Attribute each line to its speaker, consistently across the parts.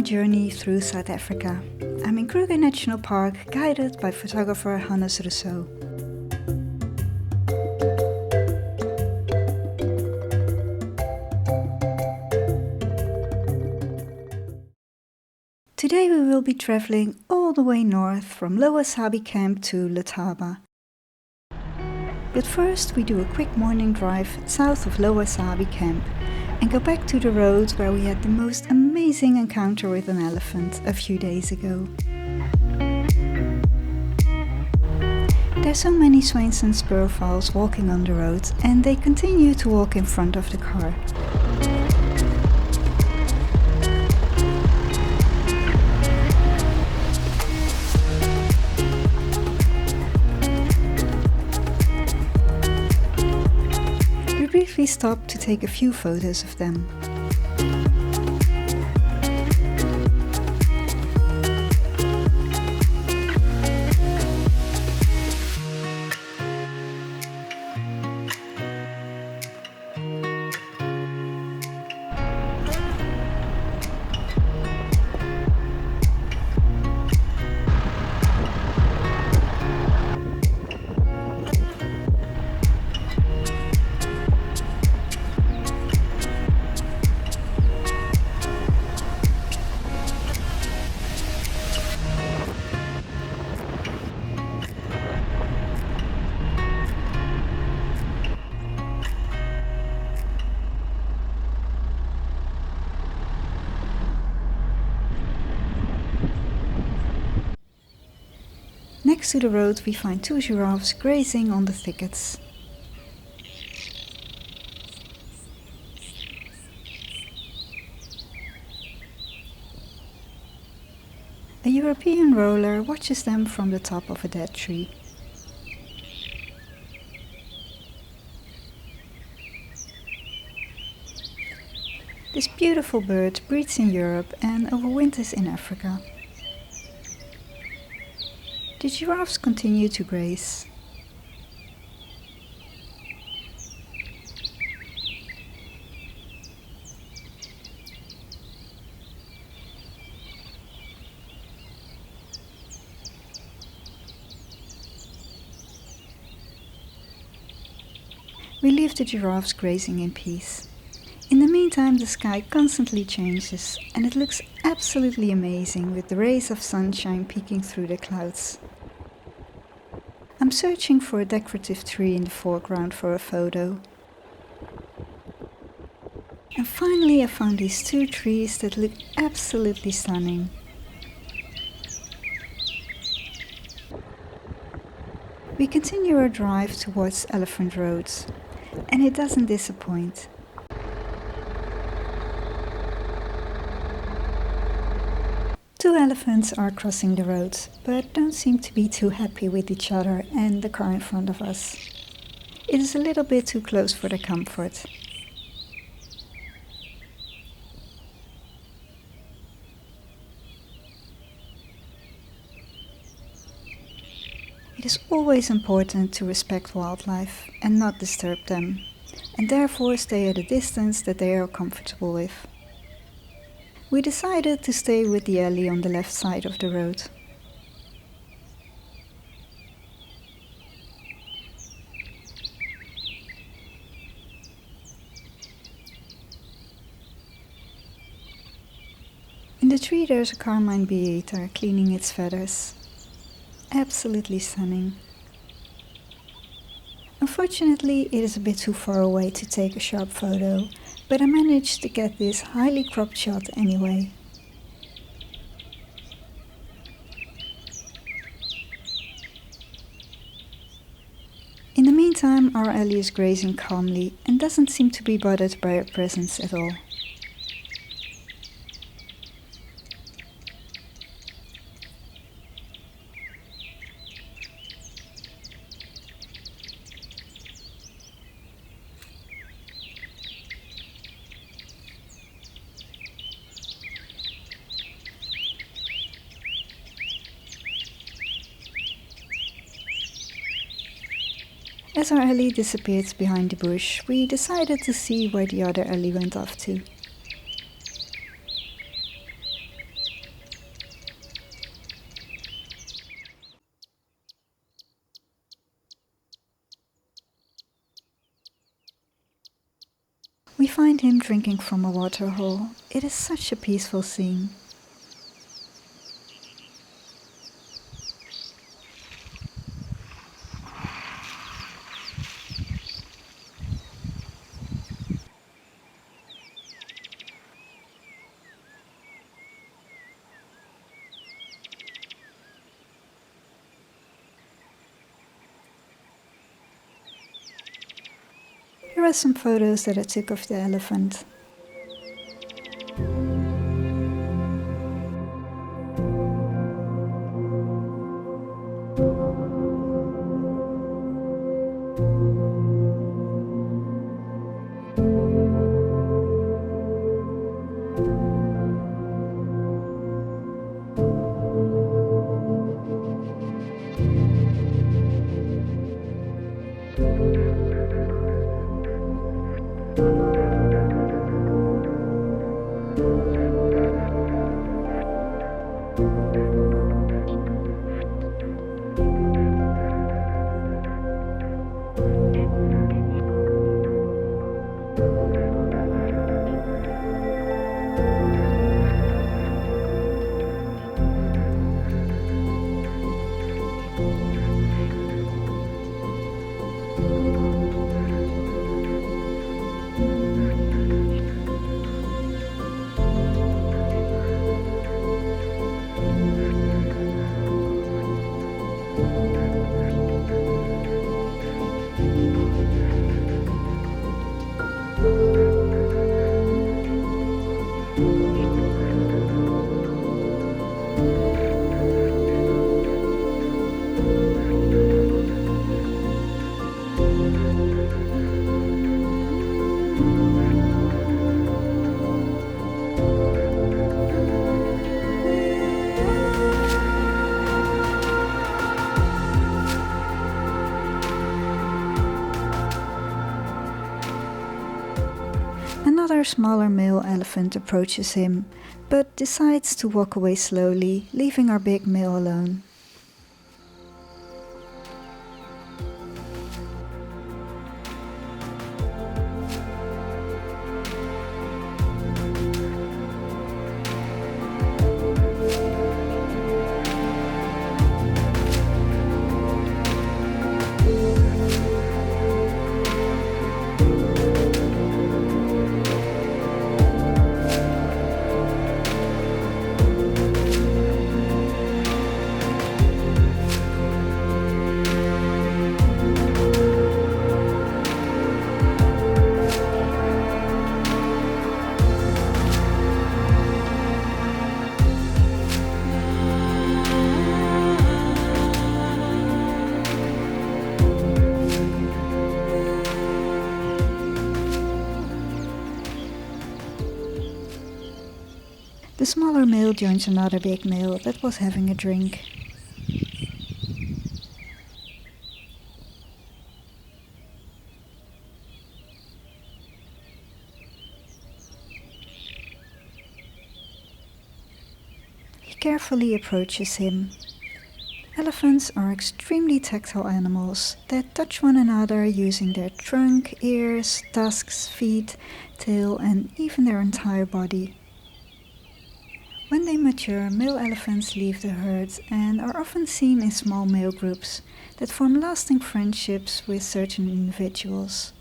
Speaker 1: our journey through South Africa. I'm in Kruger National Park, guided by photographer Hannes Rousseau. Today we will be traveling all the way north from Lower Sabie camp to Letaba. But first we do a quick morning drive south of Lower Sabie camp and go back to the road where we had the most amazing encounter with an elephant a few days ago. There are so many swans and sperwfowls walking on the road, and they continue to walk in front of the car. We briefly stopped to take a few photos of them. Next to the road we find two giraffes grazing on the thickets. A European roller watches them from the top of a dead tree. This beautiful bird breeds in Europe and overwinters in Africa. The giraffes continue to graze. We leave the giraffes grazing in peace. In the meantime, the sky constantly changes and it looks absolutely amazing with the rays of sunshine peeking through the clouds. I'm searching for a decorative tree in the foreground for a photo. And finally I found these two trees that look absolutely stunning. We continue our drive towards Elephant Road, and it doesn't disappoint. Two elephants are crossing the road, but don't seem to be too happy with each other and the car in front of us. It is a little bit too close for their comfort. It is always important to respect wildlife and not disturb them, and therefore stay at a distance that they are comfortable with. We decided to stay with the alley on the left side of the road. In the tree there's a carmine bee-eater cleaning its feathers. Absolutely stunning. Unfortunately, it is a bit too far away to take a sharp photo, but I managed to get this highly cropped shot anyway. In the meantime, our alley is grazing calmly and doesn't seem to be bothered by our presence at all. As our alley disappeared behind the bush, we decided to see where the other alley went off to. find him drinking from a waterhole. It is such a peaceful scene. Here are some photos that I took of the elephant. Another smaller male elephant approaches him, but decides to walk away slowly, leaving our big male alone. The smaller male joins another big male that was having a drink. He carefully approaches him. Elephants are extremely tactile animals that touch one another using their trunk, ears, tusks, feet, tail, and even their entire body. When they mature, male elephants leave the herd and are often seen in small male groups that form lasting friendships with certain individuals.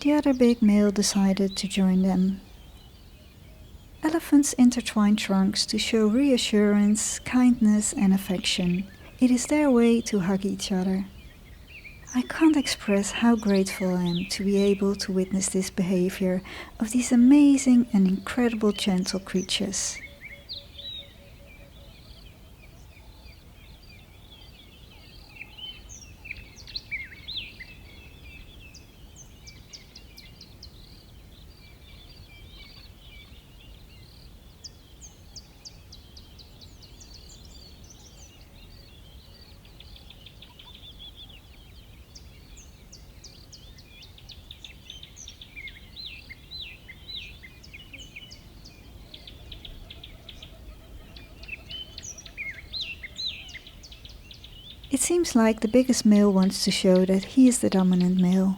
Speaker 1: The other big male decided to join them. Elephants intertwine trunks to show reassurance, kindness, and affection, It is their way to hug each other. I can't express how grateful I am to be able to witness this behavior of these amazing and incredible gentle creatures. It seems like the biggest male wants to show that he is the dominant male.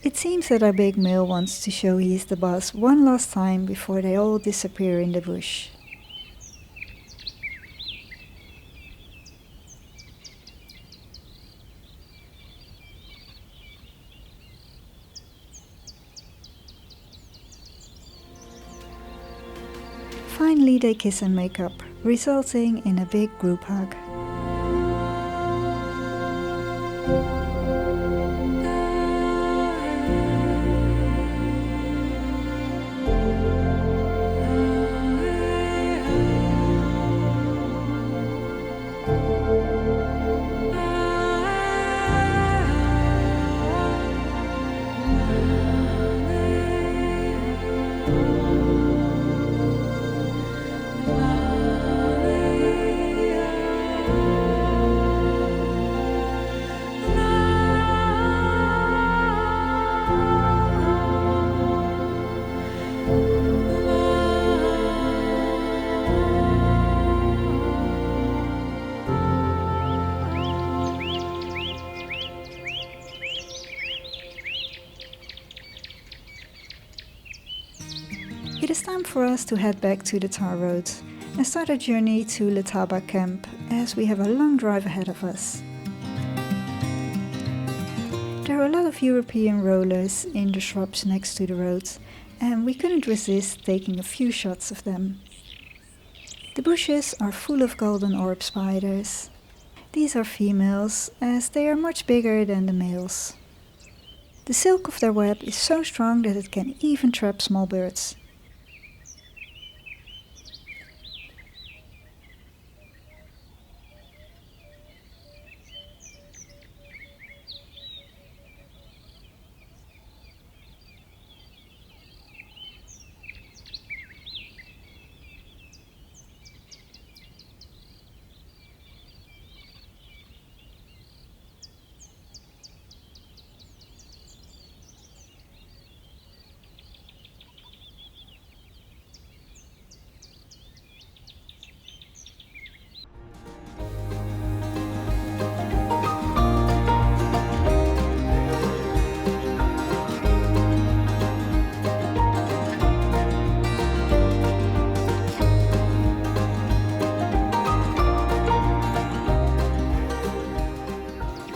Speaker 1: It seems that our big male wants to show he is the boss one last time before they all disappear in the bush. Finally they kiss and make up, resulting in a big group hug. It is time for us to head back to the tar roads and start our journey to Letaba camp, as we have a long drive ahead of us. There are a lot of European rollers in the shrubs next to the roads, and we couldn't resist taking a few shots of them. The bushes are full of golden orb spiders. These are females, as they are much bigger than the males. The silk of their web is so strong that it can even trap small birds.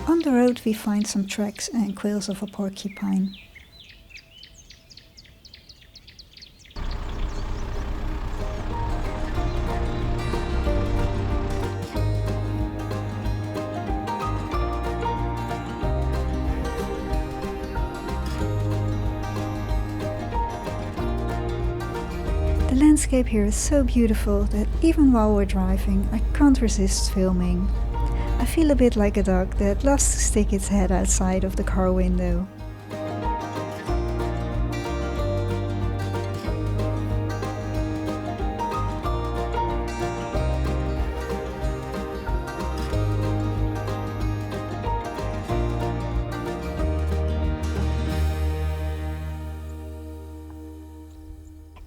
Speaker 1: On the road we find some tracks and quills of a porcupine. landscape here is so beautiful that even while we're driving, I can't resist filming. I feel a bit like a dog that loves to stick its head outside of the car window.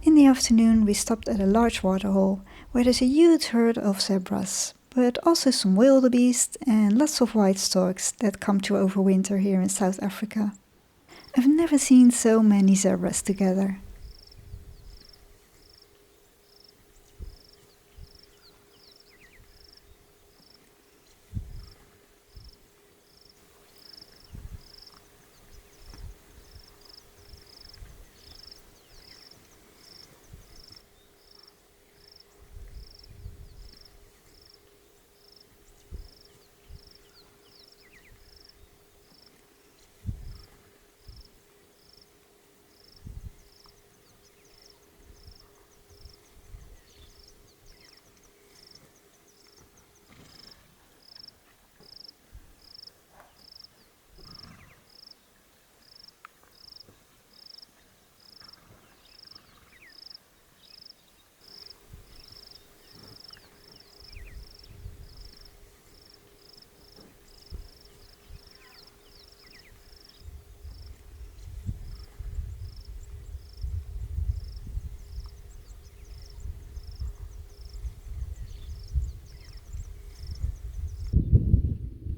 Speaker 1: In the afternoon we stopped at a large waterhole where there's a huge herd of zebras, but also some wildebeest and lots of white storks that come to overwinter here in South Africa. I've never seen so many zebras together.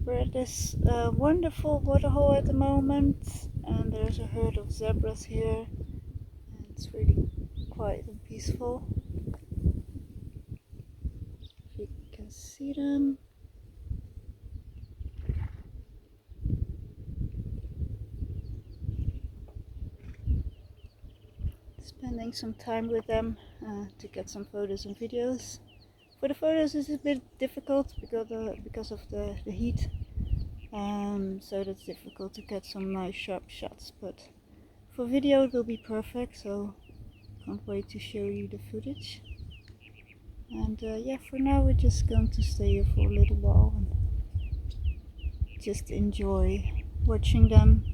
Speaker 1: We're at this wonderful waterhole at the moment, and there's a herd of zebras here, and it's really quiet and peaceful. If you can see them. Spending some time with them to get some photos and videos. For the photos it's a bit difficult because of the heat, so that's difficult to get some nice sharp shots, but for video it will be perfect, so can't wait to show you the footage. And yeah, for now we're just going to stay here for a little while and just enjoy watching them.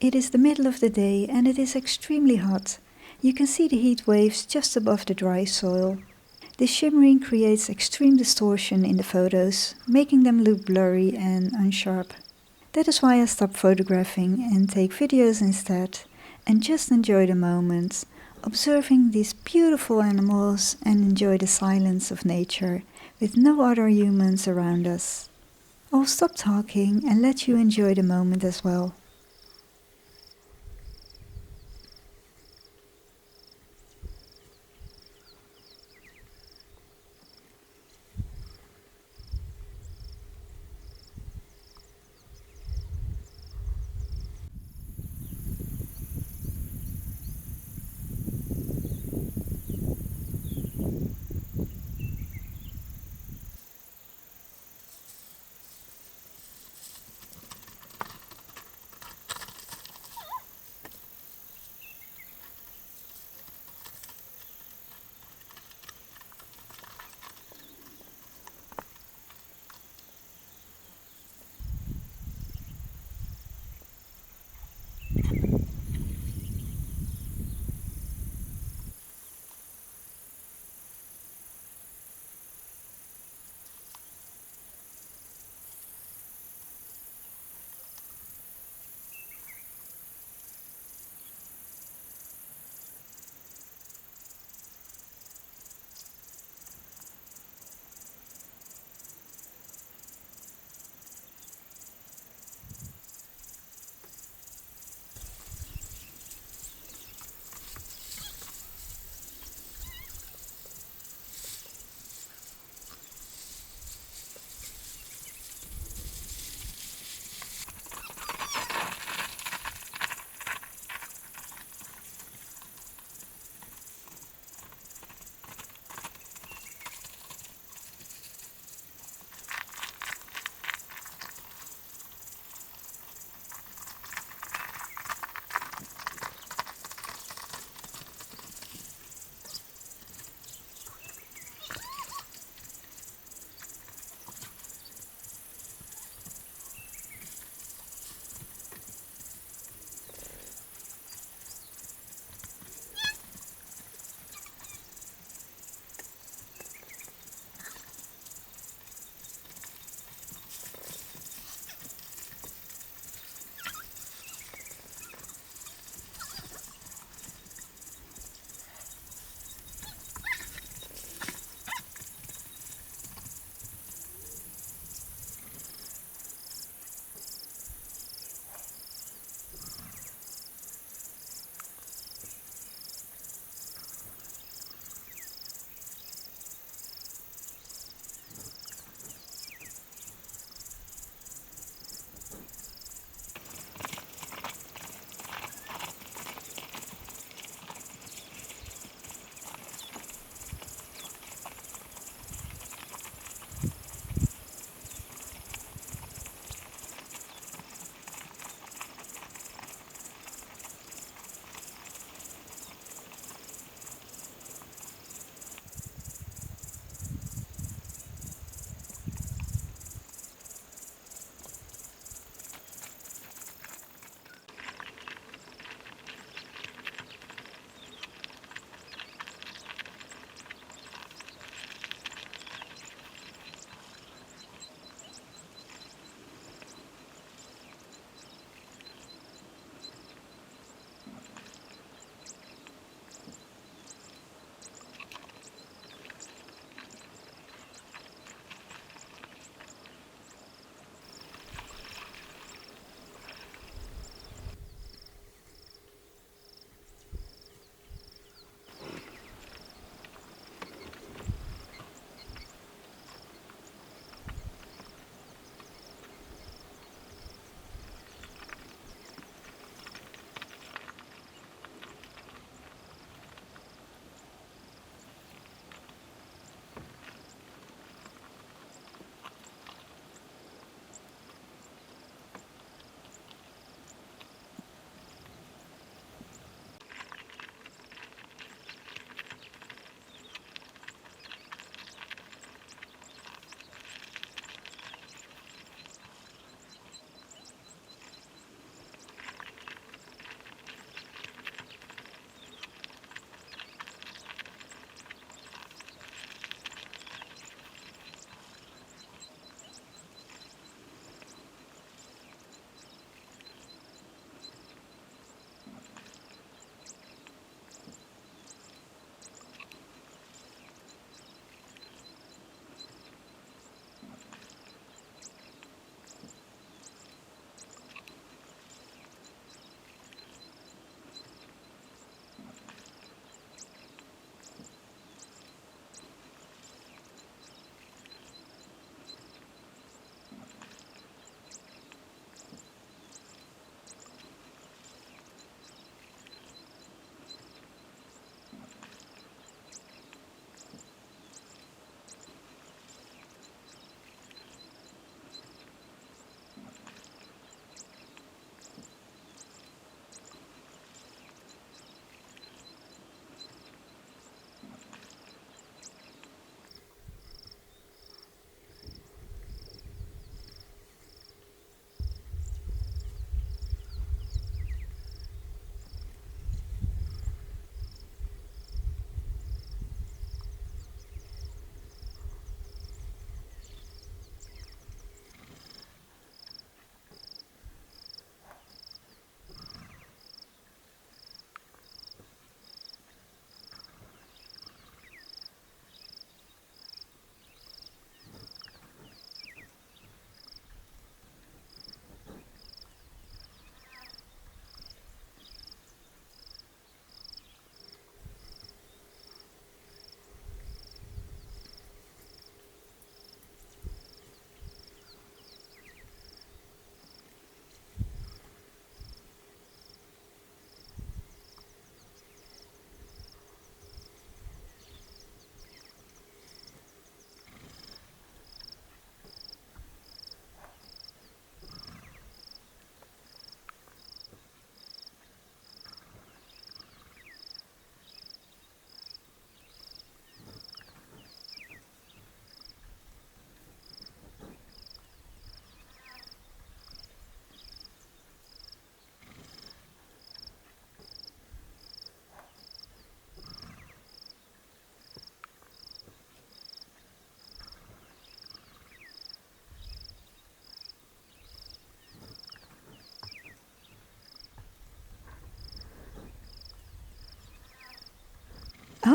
Speaker 1: It is the middle of the day and it is extremely hot. You can see the heat waves just above the dry soil. This shimmering creates extreme distortion in the photos, making them look blurry and unsharp. That is why I stopped photographing and take videos instead, and just enjoy the moment, observing these beautiful animals and enjoy the silence of nature with no other humans around us. I'll stop talking and let you enjoy the moment as well.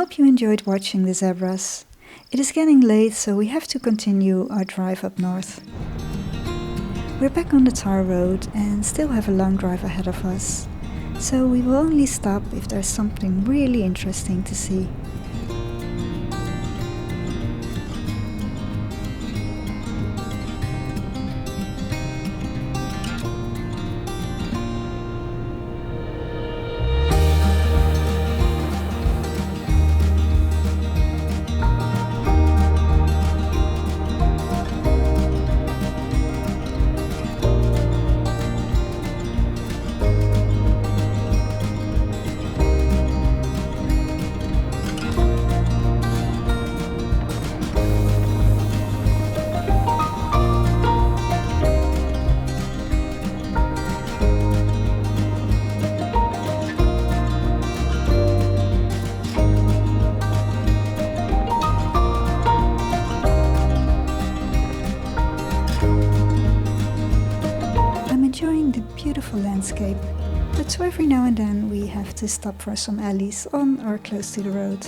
Speaker 1: hope you enjoyed watching the zebras. It is getting late, so we have to continue our drive up north. We're back on the tar road and still have a long drive ahead of us, so we will only stop if there's something really interesting to see. Enjoying the beautiful landscape, but so every now and then we have to stop for some alleys on or close to the road.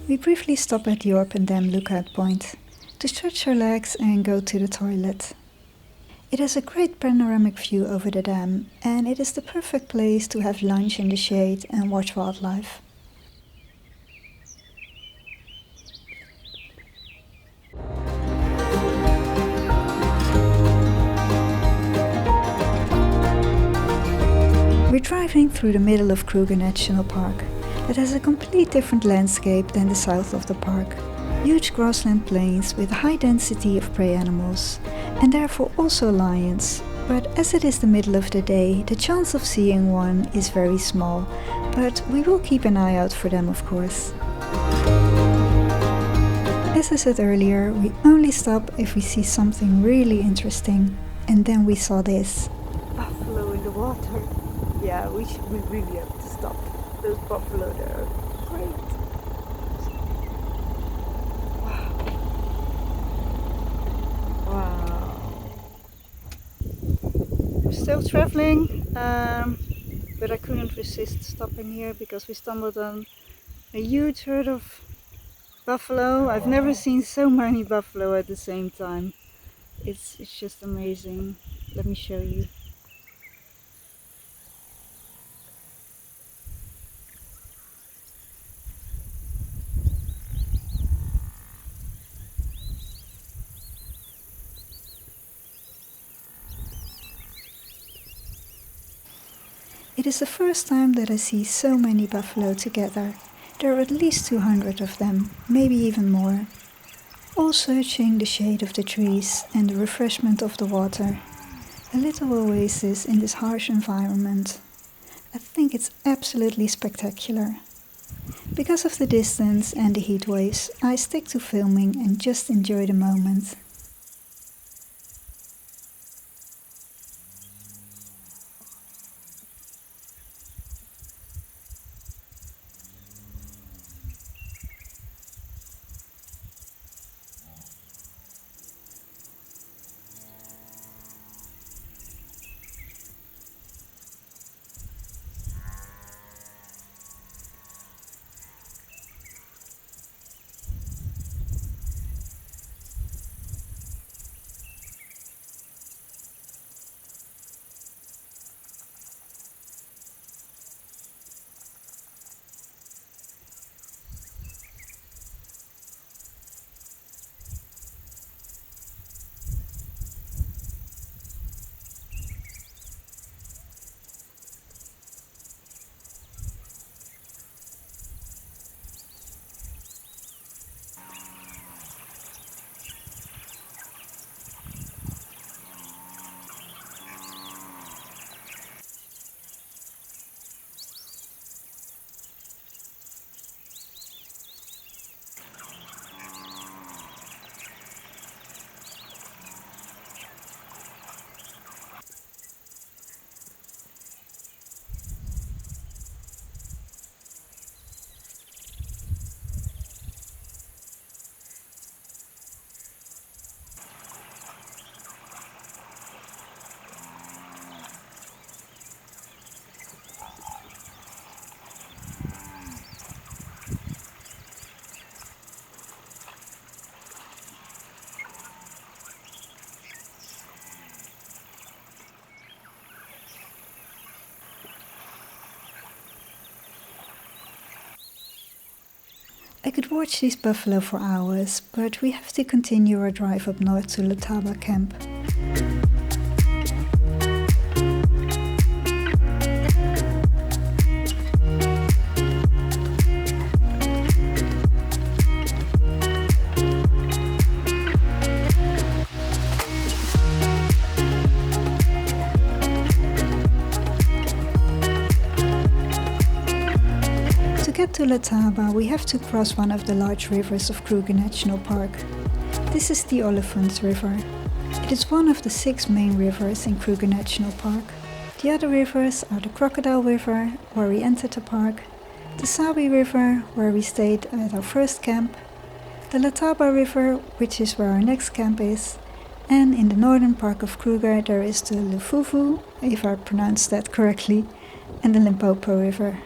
Speaker 1: We briefly stop at the Orpen Dam lookout point to stretch our legs and go to the toilet. It has a great panoramic view over the dam, and it is the perfect place to have lunch in the shade and watch wildlife. We're driving through the middle of Kruger National Park. It has a complete different landscape than the south of the park. Huge grassland plains with a high density of prey animals, and therefore also lions. But as it is the middle of the day, the chance of seeing one is very small, but we will keep an eye out for them, of course. As I said earlier, we only stop if we see something really interesting, and then we saw this. Buffalo in the water. Yeah, we really have to stop. Those buffalo there are great. Wow. We're still traveling, but I couldn't resist stopping here because we stumbled on a huge herd of buffalo. I've never seen so many buffalo at the same time. It's just amazing. Let me show you. It is the first time that I see so many buffalo together. There are at least 200 of them, maybe even more, all searching the shade of the trees and the refreshment of the water. A little oasis in this harsh environment. I think it's absolutely spectacular. Because of the distance and the heat waves, I stick to filming and just enjoy the moment. I could watch these buffalo for hours, but we have to continue our drive up north to Letaba camp. To get to Letaba, we have to cross one of the large rivers of Kruger National Park. This is the Olifants River. It is one of the 6 main rivers in Kruger National Park. The other rivers are the Crocodile River, where we entered the park, the Sabie River, where we stayed at our first camp, the Letaba River, which is where our next camp is, and in the northern park of Kruger there is the Lufufu, if I pronounced that correctly, and the Limpopo River.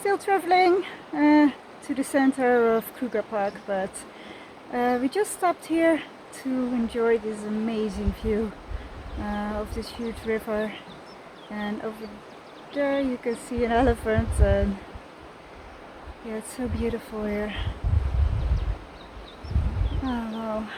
Speaker 1: Still traveling to the center of Kruger Park, but we just stopped here to enjoy this amazing view of this huge river, and over there you can see an elephant, and yeah, it's so beautiful here. Oh wow.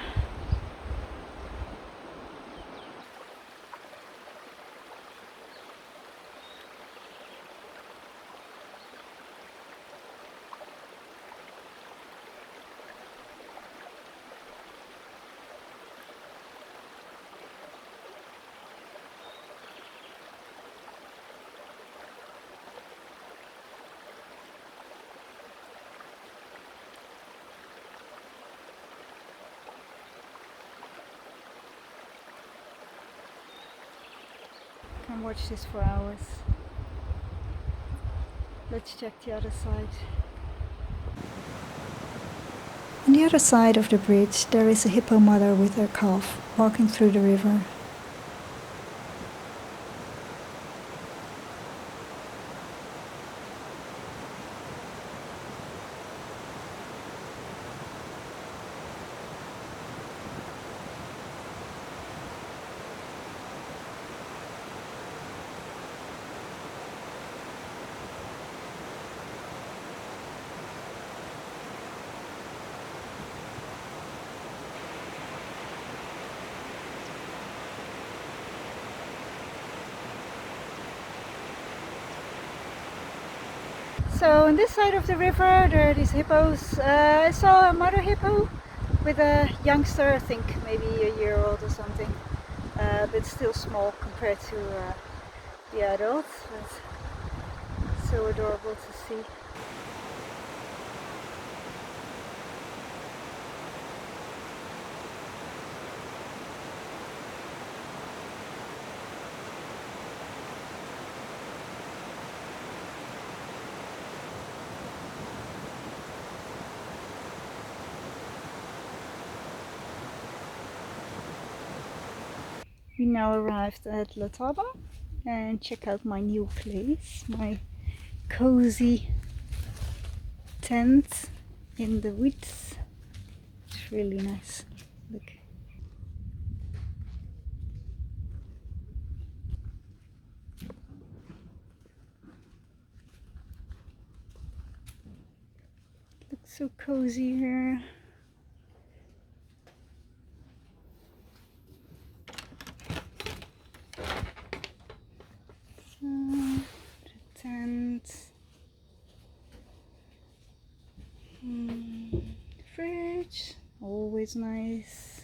Speaker 1: Can watch this for hours. Let's check the other side. On the other side of the bridge there is a hippo mother with her calf walking through the river. So on this side of the river there are these hippos. I saw a mother hippo with a youngster, I think maybe a year old or something, but still small compared to the adults. But so adorable to see. We now arrived at Letaba and check out my new place, my cozy tent in the woods. It's really nice. Look. Looks so cozy here. The tent. Fridge, always nice.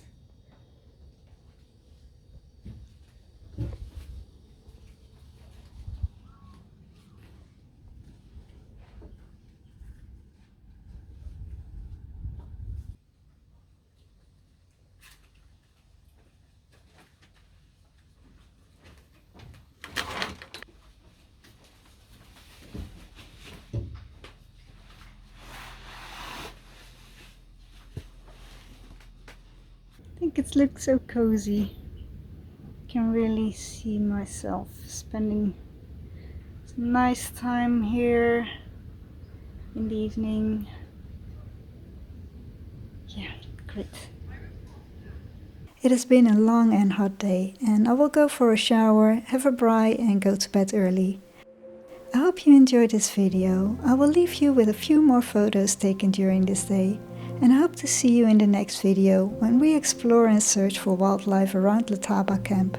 Speaker 1: I think it looks so cozy. Can really see myself spending some nice time here in the evening. Yeah, great. It has been a long and hot day, and I will go for a shower, have a braai and go to bed early. I hope you enjoyed this video. I will leave you with a few more photos taken during this day, and I hope to see you in the next video when we explore and search for wildlife around Letaba camp.